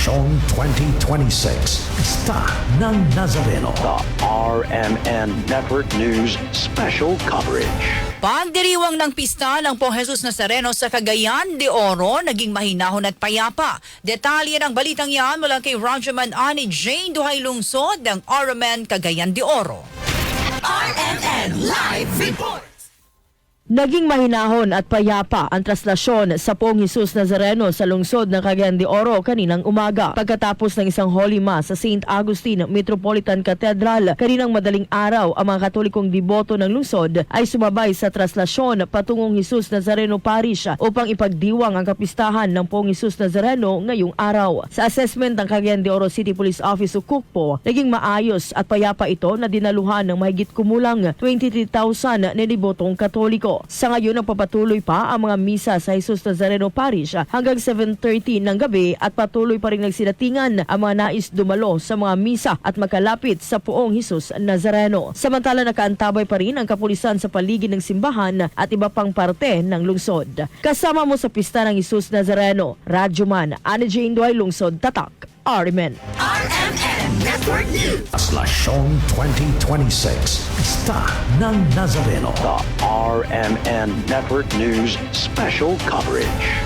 Lasyon 2026. Pista ng Nazareno. The RMN Network News Special Coverage. Pagdiriwang ng pista ng Pong Jesus Nazareno sa Cagayan de Oro, naging mahinahon at payapa. Detalye ng balitang yan mula kay Radyoman Ani Jane Duhay Lungsod ng RMN Cagayan de Oro. RMN Live Report! Naging mahinahon at payapa ang traslasyon sa Pong Jesus Nazareno sa lungsod ng Cagayan de Oro kaninang umaga. Pagkatapos ng isang Holy Mass sa St. Augustine Metropolitan Cathedral kaninang madaling araw, ang mga Katolikong deboto ng lungsod ay sumabay sa traslasyon patungong Jesus Nazareno Parish upang ipagdiwang ang kapistahan ng Pong Jesus Nazareno ngayong araw. Sa assessment ng Cagayan de Oro City Police Office o CUCPO, naging maayos at payapa ito na dinaluhan ng mahigit kumulang 23,000 na debotong Katoliko. Sa ngayon, nagpapatuloy pa ang mga misa sa Jesus Nazareno Parish hanggang 7:30 ng gabi at patuloy pa rin nagsidatingan ang mga nais dumalo sa mga misa at makalapit sa Poong Jesus Nazareno. Samantala, nakaantabay pa rin ang kapulisan sa paligid ng simbahan at iba pang parte ng lungsod. Kasama mo sa pista ng Jesus Nazareno, Radyoman Ani Jane Duhay Lungsod, Tatak, RMN. RMN Network News! Lasyon 2026. Pista ng Nazareno. The RMN Network News Special Coverage.